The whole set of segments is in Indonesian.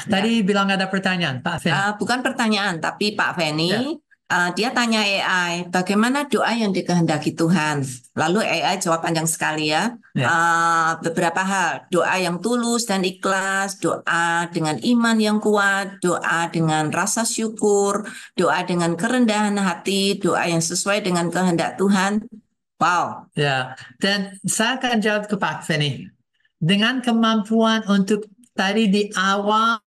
Tadi bilang ada pertanyaan, Pak Fen. Bukan pertanyaan, tapi Pak Feni, Ya. dia tanya AI, bagaimana doa yang dikehendaki Tuhan? Lalu AI jawab panjang sekali ya. Ya. Beberapa hal, doa yang tulus dan ikhlas, doa dengan iman yang kuat, doa dengan rasa syukur, doa dengan kerendahan hati, doa yang sesuai dengan kehendak Tuhan. Wow. Ya, dan saya akan jawab ke Pak Feni. Dengan kemampuan untuk tadi di awal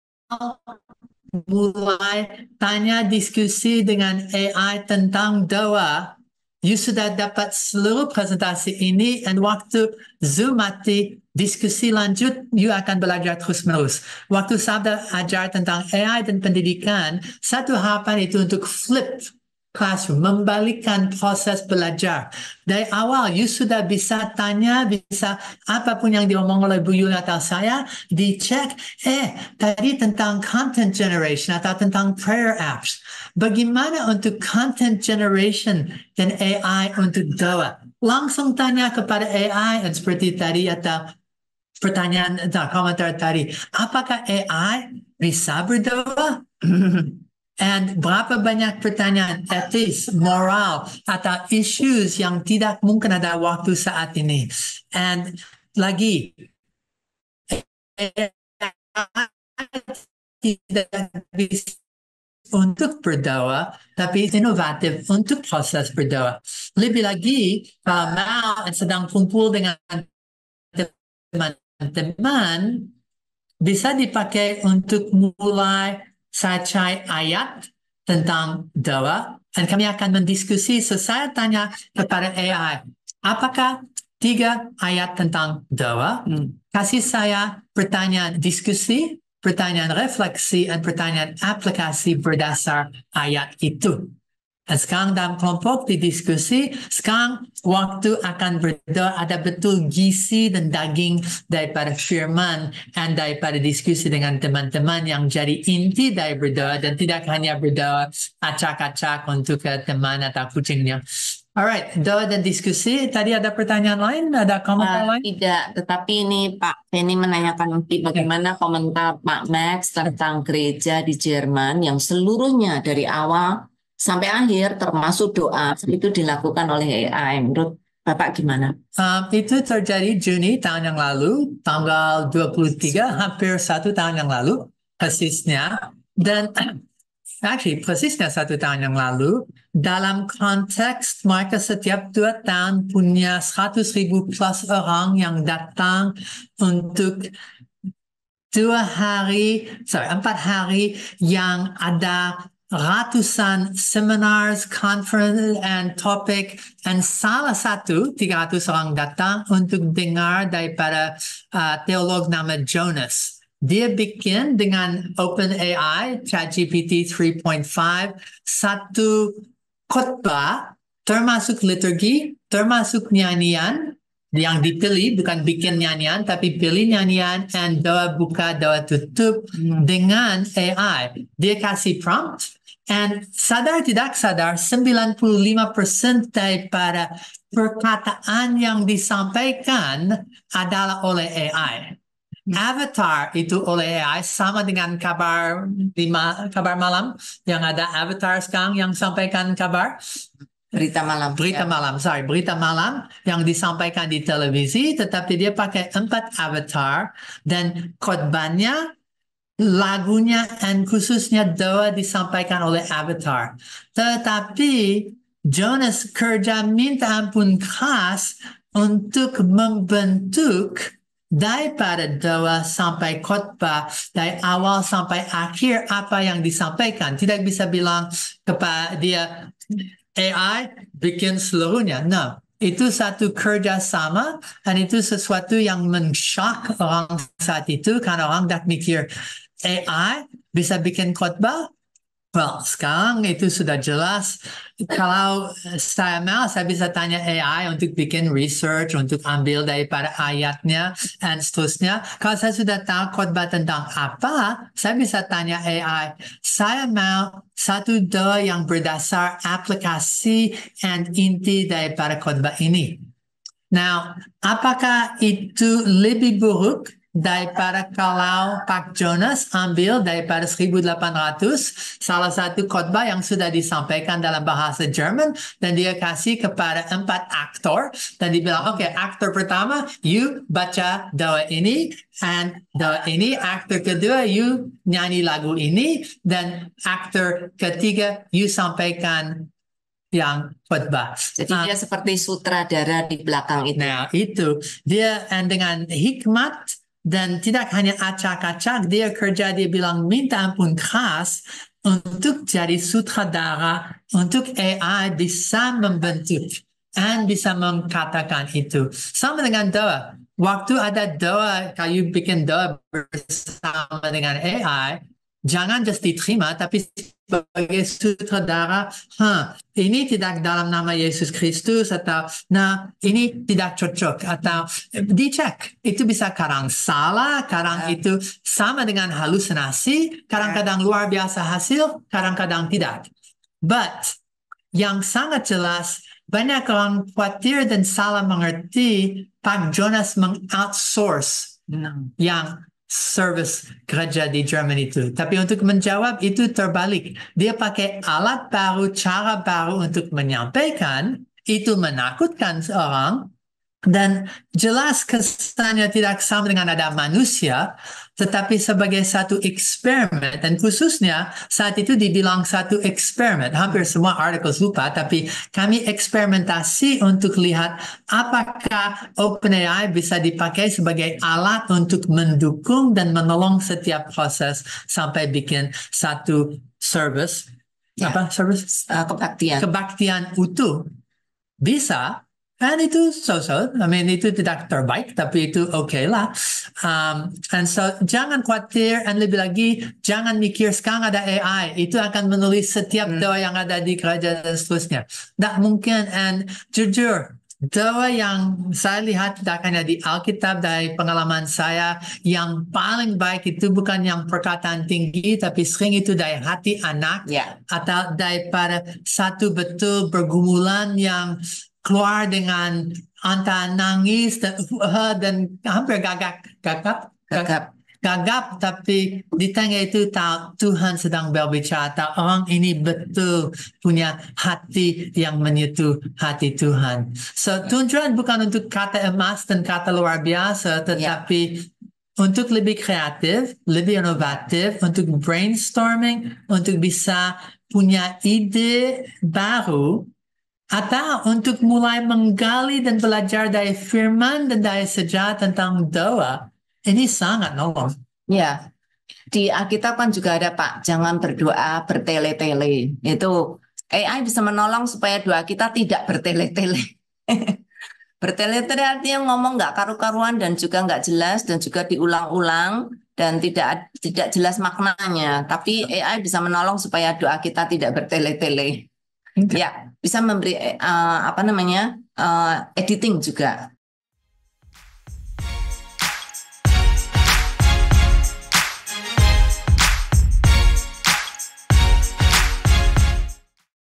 mulai tanya diskusi dengan AI tentang doa, you sudah dapat seluruh presentasi ini dan waktu Zoom mati, diskusi lanjut, you akan belajar terus-menerus. Waktu saya ajar tentang AI dan pendidikan, satu harapan itu untuk flip classroom, membalikkan proses belajar. Dari awal, you sudah bisa tanya, bisa apapun yang diomong oleh Bu Yuli atau saya, dicek, tadi tentang content generation atau tentang prayer apps. Bagaimana untuk content generation dan AI untuk doa? Langsung tanya kepada AI seperti tadi atau pertanyaan atau komentar tadi. Apakah AI bisa berdoa? And berapa banyak pertanyaan etis, moral, atau issues yang tidak mungkin ada waktu saat ini. And lagi, tidak bisa untuk berdoa, tapi inovatif untuk proses berdoa. Lebih lagi, kalau mau sedang kumpul dengan teman-teman, bisa dipakai untuk mulai saja ayat tentang doa, dan kami akan mendiskusi. Saya tanya kepada AI, apakah 3 ayat tentang doa? Kasih saya pertanyaan diskusi, pertanyaan refleksi, dan pertanyaan aplikasi berdasar ayat itu. Dan sekarang dalam kelompok didiskusi, sekarang waktu akan berdoa, ada betul gizi dan daging daripada firman dan daripada diskusi dengan teman-teman yang jadi inti dari berdoa dan tidak hanya berdoa acak-acak untuk teman atau kucingnya. Alright, doa dan diskusi. Tadi ada pertanyaan lain? Ada komentar lain? Tidak, tetapi ini Pak Feni menanyakan bagaimana komentar Pak Max tentang gereja di Jerman yang seluruhnya dari awal sampai akhir termasuk doa itu dilakukan oleh AI. Menurut Bapak gimana? Itu terjadi Juni tahun yang lalu, tanggal 23, hampir 1 tahun yang lalu, persisnya. Dan actually, persisnya 1 tahun yang lalu, dalam konteks mereka setiap 2 tahun punya 100,000 plus orang yang datang untuk 4 hari yang ada ratusan seminars, conference, and topic, and salah satu 300 orang datang untuk dengar daripada teolog nama Jonas. Dia bikin dengan OpenAI, ChatGPT 3.5, satu khotbah termasuk liturgi, termasuk nyanyian, yang dipilih bukan bikin nyanyian tapi pilih nyanyian dan doa buka doa tutup dengan AI. Dia kasih prompt and sadar tidak sadar 95% daripada perkataan yang disampaikan adalah oleh AI. Avatar itu oleh AI sama dengan kabar malam yang ada avatar sekarang yang sampaikan kabar. Berita malam. Berita malam yang disampaikan di televisi, tetapi dia pakai 4 avatar dan khotbahnya, lagunya, dan khususnya doa disampaikan oleh avatar. Tetapi Jonas kerja minta ampun keras untuk membentuk daripada doa sampai khotbah, dari awal sampai akhir apa yang disampaikan. Tidak bisa bilang kepada dia, AI bikin seluruhnya. No, itu satu kerjasama dan itu sesuatu yang men-shock orang saat itu karena orang tak mikir AI bisa bikin khotbah. Well, sekarang itu sudah jelas. Kalau saya mau, saya bisa tanya AI untuk bikin research, untuk ambil daripada ayatnya, dan seterusnya. Kalau saya sudah tahu khotbah tentang apa, saya bisa tanya AI. Saya mau satu doa yang berdasar aplikasi dan inti daripada khotbah ini. Now, apakah itu lebih buruk daripada kalau Pak Jonas ambil daripada 1800 salah satu khotbah yang sudah disampaikan dalam bahasa Jerman dan dia kasih kepada 4 aktor dan dibilang oke, aktor pertama you baca doa ini and doa ini, aktor kedua you nyanyi lagu ini dan aktor ketiga you sampaikan yang khotbah. Jadi dia seperti sutradara di belakang itu. Nah, itu dia dengan hikmat dan tidak hanya acak-acak, dia kerja, dia bilang minta ampun keras untuk jadi sutradara, untuk AI bisa membentuk dan bisa mengatakan itu. Sama dengan doa. Waktu ada doa, kalau bikin doa bersama dengan AI, jangan just diterima, tapi sebagai sutradara, ini tidak dalam nama Yesus Kristus, atau nah ini tidak cocok, atau dicek. Itu bisa kadang salah, kadang itu sama dengan halusinasi, kadang-kadang luar biasa hasil, kadang-kadang tidak. But yang sangat jelas, banyak orang khawatir dan salah mengerti Pak Jonas meng-outsource yang service gereja di Jerman itu. Tapi untuk menjawab itu terbalik. Dia pakai alat baru, cara baru untuk menyampaikan, itu menakutkan seorang, dan jelas kesannya tidak sama dengan ada manusia, tetapi sebagai satu eksperimen, dan khususnya saat itu dibilang satu eksperimen, hampir semua artikel lupa, tapi kami eksperimentasi untuk lihat apakah OpenAI bisa dipakai sebagai alat untuk mendukung dan menolong setiap proses sampai bikin satu service, service? Kebaktian utuh. Bisa. And itu so-so, itu tidak terbaik, tapi itu okay lah. And so, jangan khawatir, and lebih lagi, jangan mikir sekarang ada AI, itu akan menulis setiap doa yang ada di gereja dan seterusnya. Tidak mungkin, and jujur, doa yang saya lihat tidak hanya di Alkitab, dari pengalaman saya, yang paling baik itu bukan yang perkataan tinggi, tapi sering itu dari hati anak, atau daripada satu betul pergumulan yang keluar dengan antara nangis dan hampir gagap, tapi di tengah itu tahu Tuhan sedang berbicara, tahu orang ini betul punya hati yang menyentuh hati Tuhan. So tujuan bukan untuk kata emas dan kata luar biasa, tetapi untuk lebih kreatif, lebih inovatif, untuk brainstorming, untuk bisa punya ide baru, atau untuk mulai menggali dan belajar dari firman dan dari sejarah tentang doa, ini sangat nolong. Ya, di Alkitab kan juga ada Pak, jangan berdoa bertele-tele. Itu AI bisa menolong supaya doa kita tidak bertele-tele. Bertele-tele artinya ngomong nggak karu-karuan dan juga nggak jelas dan juga diulang-ulang dan tidak jelas maknanya. Tapi AI bisa menolong supaya doa kita tidak bertele-tele. Ya, bisa memberi editing juga.